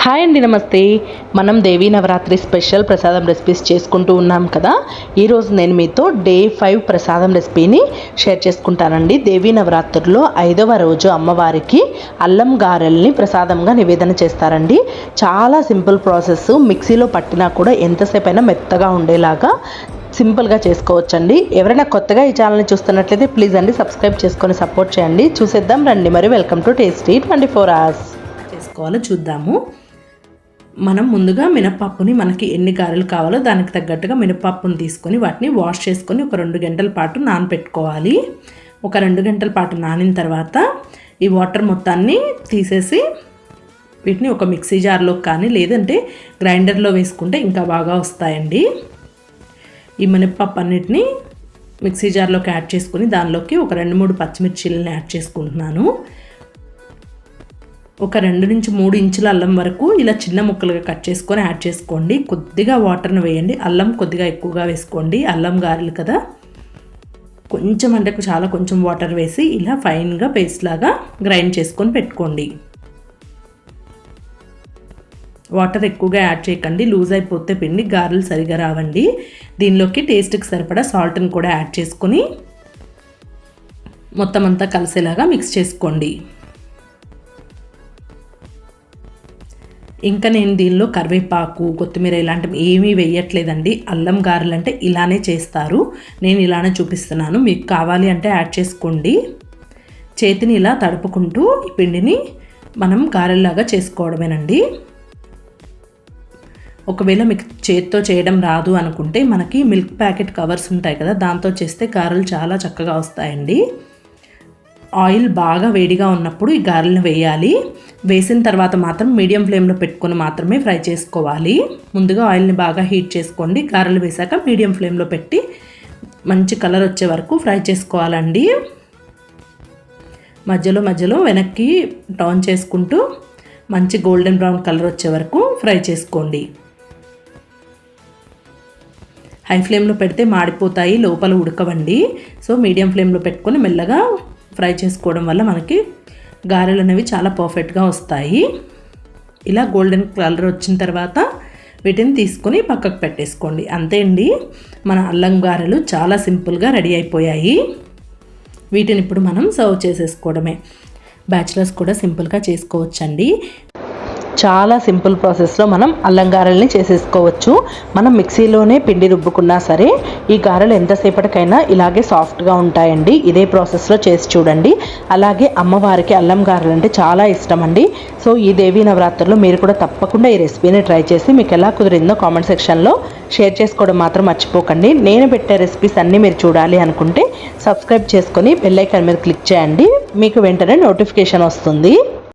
Hi అండి, నమస్తే. మనం దేవీ నవరాత్రి స్పెషల్ ప్రసాదం రెసిపీస్ చేసుకుంటూ ఉన్నాం కదా. ఈరోజు నేను మీతో Day-5 ప్రసాదం రెసిపీని షేర్ చేసుకుంటానండి. దేవీ నవరాత్రుల్లో 5వ రోజు అమ్మవారికి అల్లం గారెల్ని ప్రసాదంగా నివేదన చేస్తారండి. చాలా సింపుల్ ప్రాసెస్. మిక్సీలో పట్టినా కూడా ఎంతసేపు అయినా మెత్తగా ఉండేలాగా సింపుల్గా చేసుకోవచ్చండి. ఎవరైనా కొత్తగా ఈ ఛానల్ని చూస్తున్నట్లయితే ప్లీజ్ అండి సబ్స్క్రైబ్ చేసుకొని సపోర్ట్ చేయండి. చూసేద్దాం రండి. మరి వెల్కమ్ టు టేస్టీ 24 hours. చేసుకోవాలో చూద్దాము. మనం ముందుగా మినపప్పుని మనకి ఎన్ని గారెలు కావాలో దానికి తగ్గట్టుగా మినపప్పుని తీసుకొని వాటిని వాష్ చేసుకొని ఒక 2 గంటల పాటు నానబెట్టుకోవాలి. ఒక 2 గంటల పాటు నానిన తర్వాత ఈ వాటర్ మొత్తాన్ని తీసేసి వీటిని ఒక మిక్సీ జార్లో కానీ లేదంటే గ్రైండర్లో వేసుకుంటే ఇంకా బాగా వస్తాయండి. ఈ మినపప్పు అన్నిటిని మిక్సీ జార్లోకి యాడ్ చేసుకొని దానిలోకి ఒక 2-3 పచ్చిమిర్చీలని యాడ్ చేసుకుంటున్నాను. ఒక 2 నుంచి 3 ఇంచుల అల్లం వరకు ఇలా చిన్న ముక్కలుగా కట్ చేసుకొని యాడ్ చేసుకోండి. కొద్దిగా వాటర్ని వేయండి. అల్లం కొద్దిగా ఎక్కువగా వేసుకోండి, అల్లం గారెలు కదా. కొంచెం అంటే చాలా కొంచెం వాటర్ వేసి ఇలా ఫైన్గా పేస్ట్ లాగా గ్రైండ్ చేసుకొని పెట్టుకోండి. వాటర్ ఎక్కువగా యాడ్ చేయకండి, లూజ్ అయిపోతే పిండి గారెలు సరిగా రావండి. దీనిలోకి టేస్ట్కి సరిపడా సాల్ట్ని కూడా యాడ్ చేసుకొని మొత్తం అంతా కలిసేలాగా మిక్స్ చేసుకోండి. ఇంకా నేను దీనిలో కరివేపాకు, కొత్తిమీర ఇలాంటివి ఏమీ వేయట్లేదండి. అల్లం గారెలు అంటే ఇలానే చేస్తారు, నేను ఇలానే చూపిస్తున్నాను. మీకు కావాలి అంటే యాడ్ చేసుకోండి. చేతిని ఇలా తడుపుకుంటూ ఈ పిండిని మనం గారెల్లాగా చేసుకోవడమేనండి. ఒకవేళ మీకు చేతితో చేయడం రాదు అనుకుంటే మనకి మిల్క్ ప్యాకెట్ కవర్స్ ఉంటాయి కదా, దాంతో చేస్తే గారెలు చాలా చక్కగా వస్తాయండి. ఆయిల్ బాగా వేడిగా ఉన్నప్పుడు ఈ గారెలను వేయాలి. వేసిన తర్వాత మాత్రం మీడియం ఫ్లేమ్లో పెట్టుకొని మాత్రమే ఫ్రై చేసుకోవాలి. ముందుగా ఆయిల్ని బాగా హీట్ చేసుకోండి. గారెలు వేసాక మీడియం ఫ్లేమ్లో పెట్టి మంచి కలర్ వచ్చే వరకు ఫ్రై చేసుకోవాలండి. మధ్యలో మధ్యలో వెనక్కి టర్న్ చేసుకుంటూ మంచి గోల్డెన్ బ్రౌన్ కలర్ వచ్చే వరకు ఫ్రై చేసుకోండి. హై ఫ్లేమ్లో పెడితే మాడిపోతాయి, లోపల ఉడకవండి. సో మీడియం ఫ్లేమ్లో పెట్టుకొని మెల్లగా ఫ్రై చేసుకోవడం వల్ల మనకి గారెలు అనేవి చాలా పర్ఫెక్ట్గా వస్తాయి. ఇలా గోల్డెన్ కలర్ వచ్చిన తర్వాత వీటిని తీసుకొని పక్కకు పెట్టేసుకోండి. అంతే అండి, మన అల్లం గారెలు చాలా సింపుల్గా రెడీ అయిపోయాయి. వీటిని ఇప్పుడు మనం సర్వ్ చేసేసుకోవడమే. బ్యాచిలర్స్ కూడా సింపుల్గా చేసుకోవచ్చండి. చాలా సింపుల్ ప్రాసెస్లో మనం అల్లం గారెల్ని చేసేసుకోవచ్చు. మనం మిక్సీలోనే పిండి రుబ్బుకున్నా సరే ఈ గారెలు ఎంతసేపటికైనా ఇలాగే సాఫ్ట్గా ఉంటాయండి. ఇదే ప్రాసెస్లో చేసి చూడండి. అలాగే అమ్మవారికి అల్లం గారెలు అంటే చాలా ఇష్టం అండి. సో ఈ దేవీ నవరాత్రుల్లో మీరు కూడా తప్పకుండా ఈ రెసిపీని ట్రై చేసి మీకు ఎలా కుదిరిందో కామెంట్ సెక్షన్లో షేర్ చేసుకోవడం మాత్రం మర్చిపోకండి. నేను పెట్టే రెసిపీస్ అన్నీ మీరు చూడాలి అనుకుంటే సబ్స్క్రైబ్ చేసుకొని బెల్ ఐకాన్ మీద క్లిక్ చేయండి. మీకు వెంటనే నోటిఫికేషన్ వస్తుంది.